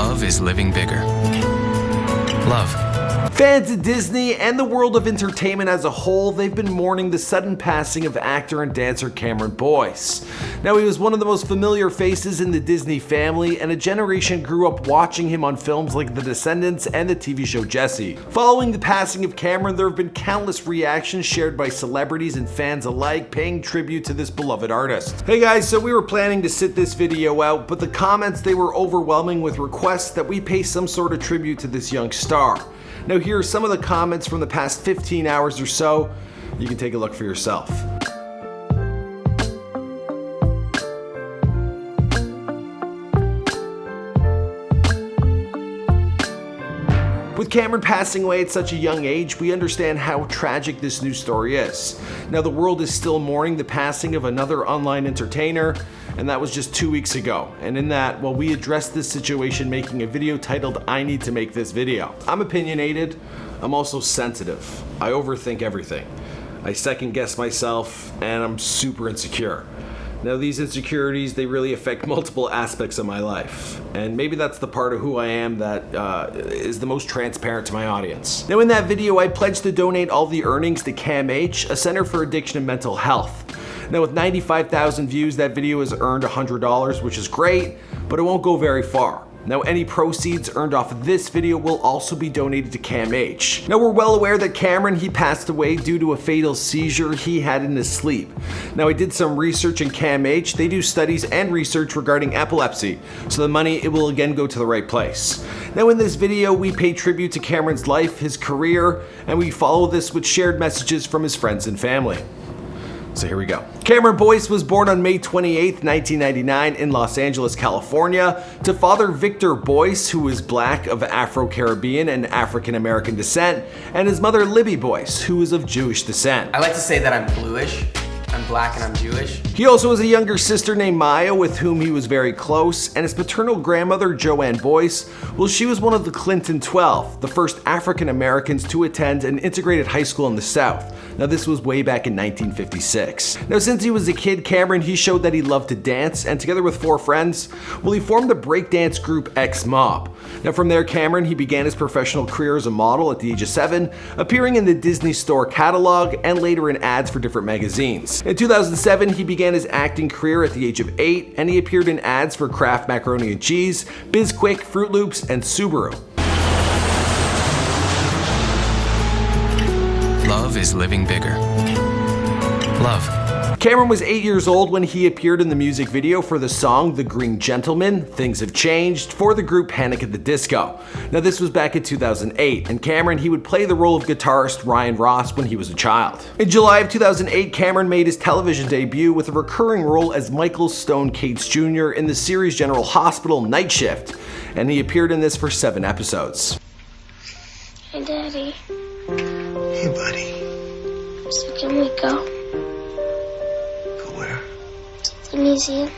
Love is living bigger. Love. Fans of Disney and the world of entertainment as a whole, they've been mourning the sudden passing of actor and dancer Cameron Boyce. Now, he was one of the most familiar faces in the Disney family, and a generation grew up watching him on films like The Descendants and the TV show Jessie. Following the passing of Cameron, there have been countless reactions shared by celebrities and fans alike paying tribute to this beloved artist. Hey guys, so we were planning to sit this video out, but the comments, they were overwhelming with requests that we pay some sort of tribute to this young star. Now here are some of the comments from the past 15 hours or so. You can take a look for yourself. With Cameron passing away at such a young age, we understand how tragic this news story is. Now, the world is still mourning the passing of another online entertainer, and that was just 2 weeks ago. And in that, well, we addressed this situation making a video titled, "I Need to Make This Video." I'm opinionated, I'm also sensitive. I overthink everything. I second guess myself, and I'm super insecure. Now, these insecurities, they really affect multiple aspects of my life. And maybe that's the part of who I am that is the most transparent to my audience. Now, in that video, I pledged to donate all the earnings to CAMH, a center for addiction and mental health. Now, with 95,000 views, that video has earned $100, which is great, but it won't go very far. Now, any proceeds earned off of this video will also be donated to CAMH. Now, we're well aware that Cameron, he passed away due to a fatal seizure he had in his sleep. Now, I did some research in CAMH. They do studies and research regarding epilepsy, so the money, it will again go to the right place. Now, in this video, we pay tribute to Cameron's life, his career, and we follow this with shared messages from his friends and family. So here we go. Cameron Boyce was born on May 28, 1999 in Los Angeles, California, to father Victor Boyce, who was black, of Afro-Caribbean and African-American descent, and his mother Libby Boyce, who was of Jewish descent. I like to say that I'm bluish. I'm black and I'm Jewish. He also has a younger sister named Maya, with whom he was very close, and his paternal grandmother, Joanne Boyce, well, she was one of the Clinton 12, the first African Americans to attend an integrated high school in the South. Now, this was way back in 1956. Now, since he was a kid, Cameron, he showed that he loved to dance, and together with 4 friends, well, he formed the breakdance group X Mob. Now, from there, Cameron, he began his professional career as a model at the age of 7, appearing in the Disney Store catalog and later in ads for different magazines. In 2007, he began his acting career at the age of 8, and he appeared in ads for Kraft Macaroni and Cheese, Bizquick, Fruit Loops, and Subaru. Love is living bigger. Love. Cameron was 8 years old when he appeared in the music video for the song The Green Gentleman, Things Have Changed, for the group Panic at the Disco. Now, this was back in 2008, and Cameron, he would play the role of guitarist Ryan Ross when he was a child. In July of 2008, Cameron made his television debut with a recurring role as Michael Stone Cates Jr. in the series General Hospital Night Shift, and he appeared in this for 7 episodes. Hey, Daddy. Hey, buddy. So can we go? Go where? To the museum.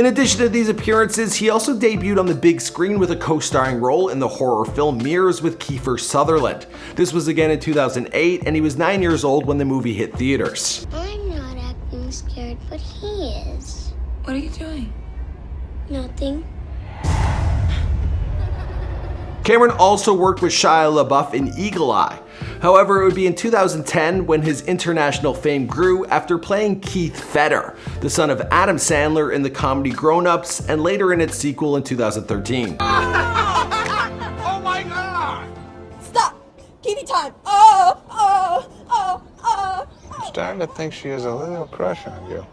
In addition to these appearances, he also debuted on the big screen with a co-starring role in the horror film Mirrors with Kiefer Sutherland. This was again in 2008, and he was 9 years old when the movie hit theaters. I'm not acting scared, but he is. What are you doing? Nothing. Cameron also worked with Shia LaBeouf in Eagle Eye. However, it would be in 2010 when his international fame grew after playing Keith Fetter, the son of Adam Sandler in the comedy Grown Ups, and later in its sequel in 2013. Oh my God! Stop! Kitty time! I'm starting to think she has a little crush on you.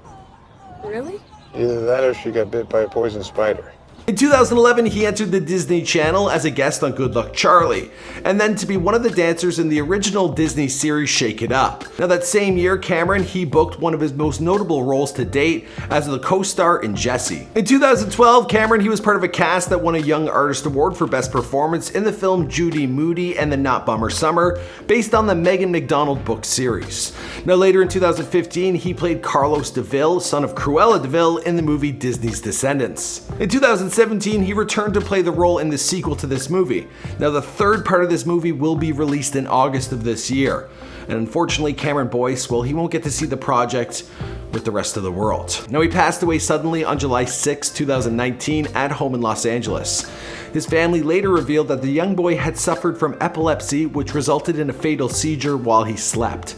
Really? Either that or she got bit by a poison spider. In 2011, he entered the Disney Channel as a guest on Good Luck Charlie, and then to be one of the dancers in the original Disney series Shake It Up. Now, that same year, Cameron, he booked one of his most notable roles to date as the co-star in Jessie. In 2012, Cameron, he was part of a cast that won a Young Artist Award for Best Performance in the film Judy Moody and the Not Bummer Summer, based on the Megan McDonald book series. Now, later in 2015, he played Carlos DeVille, son of Cruella DeVille, in the movie Disney's Descendants. In 2017, he returned to play the role in the sequel to this movie. Now, the third part of this movie will be released in August of this year. And unfortunately, Cameron Boyce, well, he won't get to see the project with the rest of the world. Now, he passed away suddenly on July 6, 2019 at home in Los Angeles. His family later revealed that the young boy had suffered from epilepsy, which resulted in a fatal seizure while he slept.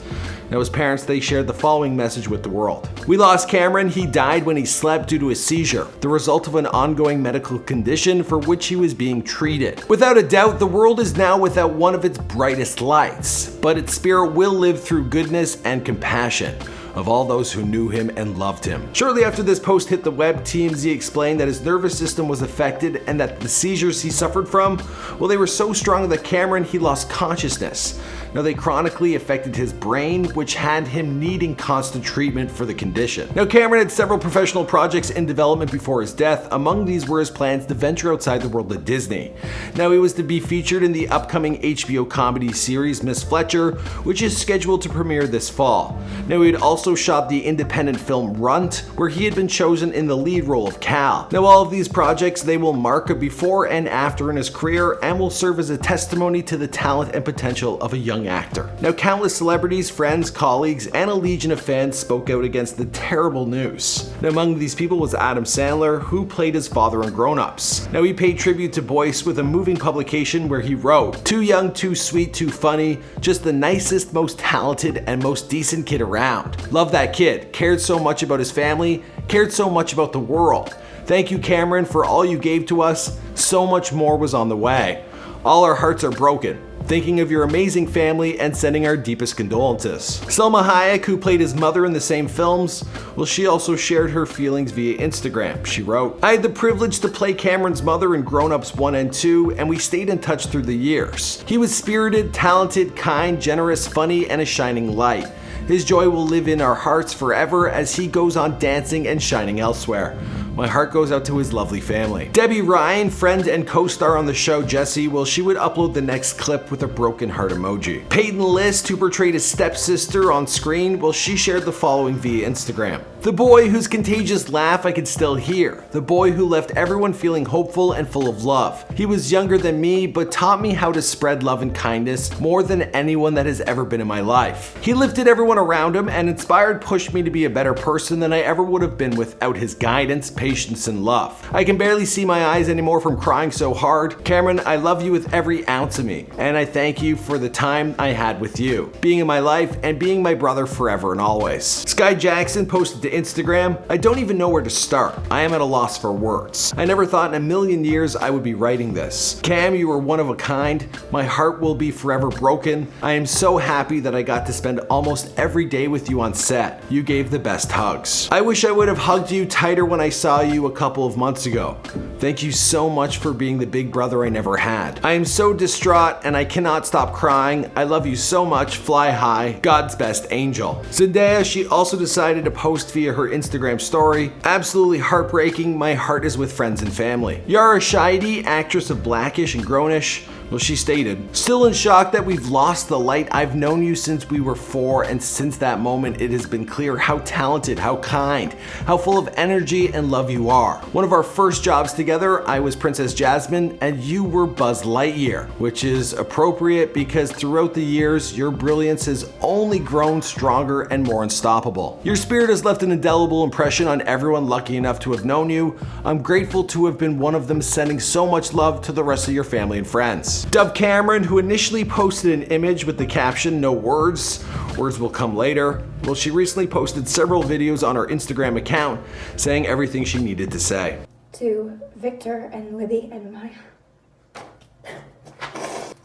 Now, his parents, they shared the following message with the world. "We lost Cameron. He died when he slept due to a seizure, the result of an ongoing medical condition for which he was being treated. Without a doubt, the world is now without one of its brightest lights, but its spirit will live through goodness and compassion of all those who knew him and loved him." Shortly after this post hit the web, TMZ explained that his nervous system was affected and that the seizures he suffered from, well, they were so strong that Cameron, he lost consciousness. Now, they chronically affected his brain, which had him needing constant treatment for the condition. Now, Cameron had several professional projects in development before his death. Among these were his plans to venture outside the world of Disney. Now, he was to be featured in the upcoming HBO comedy series Miss Fletcher, which is scheduled to premiere this fall. Now, he had also shot the independent film Runt, where he had been chosen in the lead role of Cal. Now, all of these projects, they will mark a before and after in his career and will serve as a testimony to the talent and potential of a young actor. Now, countless celebrities, friends, colleagues, and a legion of fans spoke out against the terrible news. Now, among these people was Adam Sandler, who played his father in Grown Ups. Now, he paid tribute to Boyce with a moving publication where he wrote, "Too young, too sweet, too funny, just the nicest, most talented, and most decent kid around. Love that kid, cared so much about his family, cared so much about the world. Thank you, Cameron, for all you gave to us. So much more was on the way. All our hearts are broken. Thinking of your amazing family and sending our deepest condolences." Selma Hayek, who played his mother in the same films, well, she also shared her feelings via Instagram. She wrote, "I had the privilege to play Cameron's mother in Grown Ups 1 and 2, and we stayed in touch through the years. He was spirited, talented, kind, generous, funny, and a shining light. His joy will live in our hearts forever as he goes on dancing and shining elsewhere. My heart goes out to his lovely family." Debbie Ryan, friend and co-star on the show Jessie, well, she would upload the next clip with a broken heart emoji. Peyton List, who portrayed his stepsister on screen, well, she shared the following via Instagram. "The boy whose contagious laugh I could still hear. The boy who left everyone feeling hopeful and full of love. He was younger than me, but taught me how to spread love and kindness more than anyone that has ever been in my life. He lifted everyone around him and pushed me to be a better person than I ever would have been without his guidance, patience, and love. I can barely see my eyes anymore from crying so hard. Cameron, I love you with every ounce of me, and I thank you for the time I had with you, being in my life and being my brother forever and always." Sky Jackson posted to Instagram, "I don't even know where to start. I am at a loss for words. I never thought in a million years I would be writing this. Cam, you are one of a kind. My heart will be forever broken. I am so happy that I got to spend almost every day with you on set. You gave the best hugs. I wish I would have hugged you tighter when I saw you a couple of months ago. Thank you so much for being the big brother I never had. I am so distraught and I cannot stop crying. I love you so much. Fly high. God's best angel." Zendaya, she also decided to post via her Instagram story, "Absolutely heartbreaking. My heart is with friends and family." Yara Shahidi, actress of Blackish and Grownish, well, she stated, "Still in shock that we've lost the light. I've known you since we were 4, and since that moment it has been clear how talented, how kind, how full of energy and love you are. One of our first jobs together, I was Princess Jasmine and you were Buzz Lightyear," which is appropriate because throughout the years, your brilliance has only grown stronger and more unstoppable. Your spirit has left an indelible impression on everyone lucky enough to have known you. I'm grateful to have been one of them, sending so much love to the rest of your family and friends." Dove Cameron, who initially posted an image with the caption, "No words, words will come later," well, she recently posted several videos on her Instagram account saying everything she needed to say. To Victor and Libby and Maya,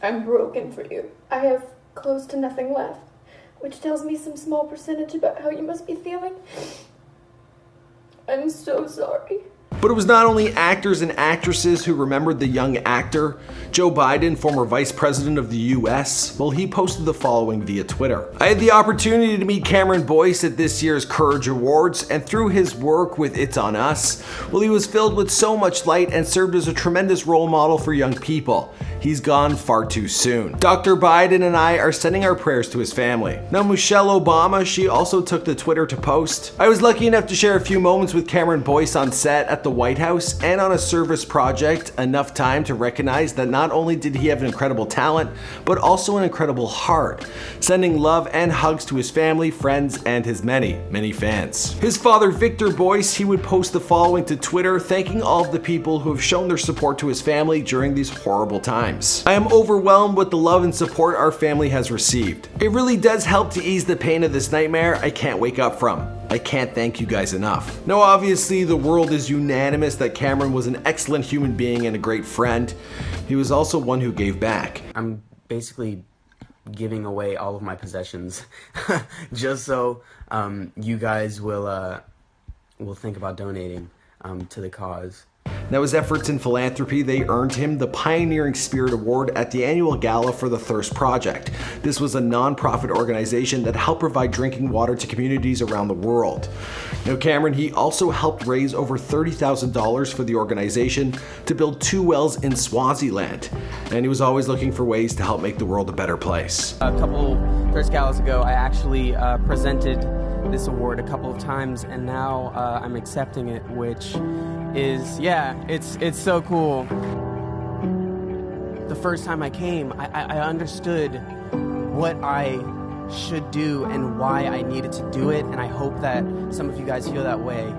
I'm broken for you. I have close to nothing left, which tells me some small percentage about how you must be feeling. I'm so sorry. But it was not only actors and actresses who remembered the young actor. Joe Biden, former vice president of the US, well, he posted the following via Twitter. "I had the opportunity to meet Cameron Boyce at this year's Courage Awards, and through his work with It's On Us, well, he was filled with so much light and served as a tremendous role model for young people. He's gone far too soon. Dr. Biden and I are sending our prayers to his family." Now, Michelle Obama, she also took to Twitter to post, "I was lucky enough to share a few moments with Cameron Boyce on set at the White House and on a service project enough time to recognize that not only did he have an incredible talent, but also an incredible heart, sending love and hugs to his family, friends, and his many, many fans. His father, Victor Boyce, he would post the following to Twitter, thanking all of the people who have shown their support to his family during these horrible times. I am overwhelmed with the love and support our family has received. It really does help to ease the pain of this nightmare I can't wake up from. I can't thank you guys enough. Now, obviously, the world is unanimous that Cameron was an excellent human being and a great friend. He was also one who gave back. I'm basically giving away all of my possessions just so you guys will think about donating to the cause. Now, his efforts in philanthropy, they earned him the Pioneering Spirit Award at the annual gala for the Thirst Project. This was a non-profit organization that helped provide drinking water to communities around the world. Now, Cameron, he also helped raise over $30,000 for the organization to build 2 wells in Swaziland. And he was always looking for ways to help make the world a better place. A couple Thirst Galas ago, I actually presented this award a couple of times, and now I'm accepting it, which is, yeah, it's so cool. The first time I came, I understood what I should do and why I needed to do it, and I hope that some of you guys feel that way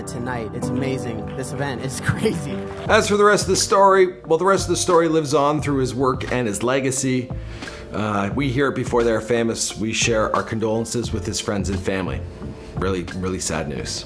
tonight. It's amazing. This event is crazy. As for the rest of the story, well, the rest of the story lives on through his work and his legacy. We here at Before They're Famous, we share our condolences with his friends and family. Really, really sad news.